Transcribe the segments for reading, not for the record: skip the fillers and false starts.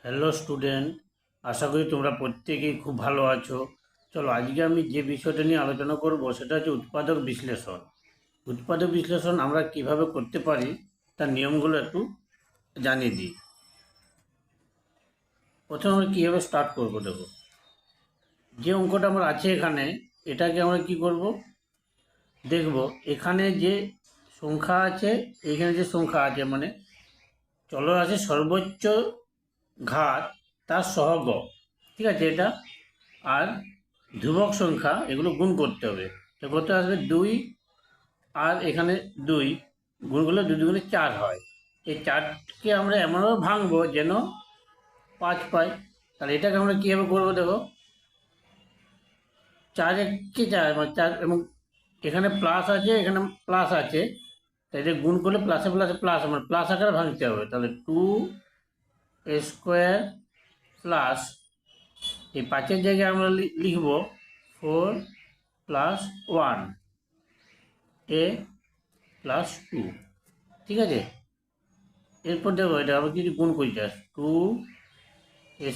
Hello student, আশা করি তোমরা প্রত্যেকেই খুব ভালো আছো। চলো, আজকে আমি যে বিষয়টা নিয়ে আলোচনা করব সেটা হচ্ছে উৎপাদক বিশ্লেষণ। উৎপাদক বিশ্লেষণ আমরা কিভাবে করতে পারি তার নিয়মগুলো একটু জানিয়ে দিই। প্রথমে আমরা কীভাবে স্টার্ট করব, দেখো, যে অঙ্কটা আমার আছে এখানে, এটাকে আমরা কি করব দেখব। এখানে যে সংখ্যা আছে, এখানে যে সংখ্যা আছে মানে চলরাশি সর্বোচ্চ ঘাত তার সহগ, ঠিক আছে এটা। আর ধ্রুবক সংখ্যা এগুলো গুণ করতে হবে। তো করতে আসবে 2, আর এখানে 2 গুণ করলে 2 দুগুণে 4 হয়। এই 4কে আমরা এমনভাবে ভাঙবো যেন 5 পাই। তাহলে এটাকে আমরা কীভাবে করবো দেখো, 4 1 4 মানে 4, এবং এখানে প্লাস আছে এখানে প্লাস আছে, তাই এটা গুণ করলে প্লাসে প্লাসে প্লাস, মানে প্লাস আকারে ভাঙতে হবে। তাহলে 2 স্কোয়ার প্লাস, এই 5-এর জায়গায় আমরা লিখব 4 প্লাস 1 এ প্লাস 2, ঠিক আছে। এরপর দেখো এটা আবার কিছু গুণ করি, just 2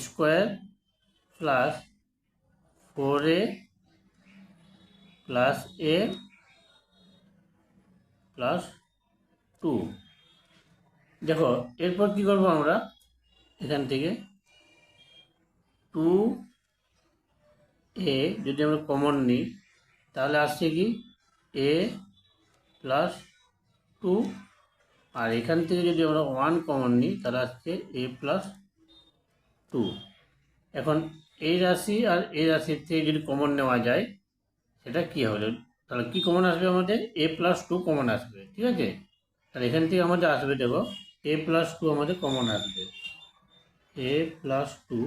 square plus 4a plus A plus 2। দেখো এরপর কি করবো আমরা, এখান থেকে 2a যদি আমরা কমন নিই তাহলে আসছে কি a প্লাস 2, আর এখান থেকে যদি আমরা 1 কমন নিই তাহলে আসছে a প্লাস 2। এখন এই রাশি আর এই রাশির থেকে যদি কমন নেওয়া যায় সেটা কী হবে, তাহলে কী কমন আসবে আমাদের, a প্লাস 2 কমন আসবে, ঠিক আছে। তাহলে এখান থেকে আমাদের আসবে, দেখো, a প্লাস 2 আমাদের কমন আসবে। a প্লাস 2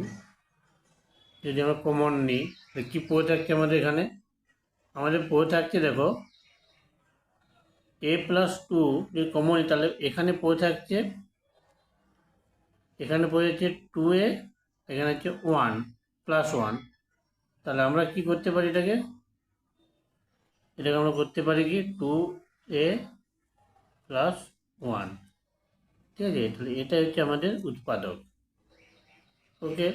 যদি আমরা কমন নিই তাহলে কী পড়ে থাকছে আমাদের এখানে, আমাদের পড়ে থাকছে, দেখো, a প্লাস 2 যদি কমন নিই তাহলে এখানে পড়ে থাকছে, এখানে পড়ে যাচ্ছে 2a, এখানে হচ্ছে 1 প্লাস 1। তাহলে আমরা কি করতে পারি, এটাকে আমরা করতে পারি কি 2a প্লাস 1, ঠিক আছে। তাহলে এটা হচ্ছে আমাদের উৎপাদক। ওকে।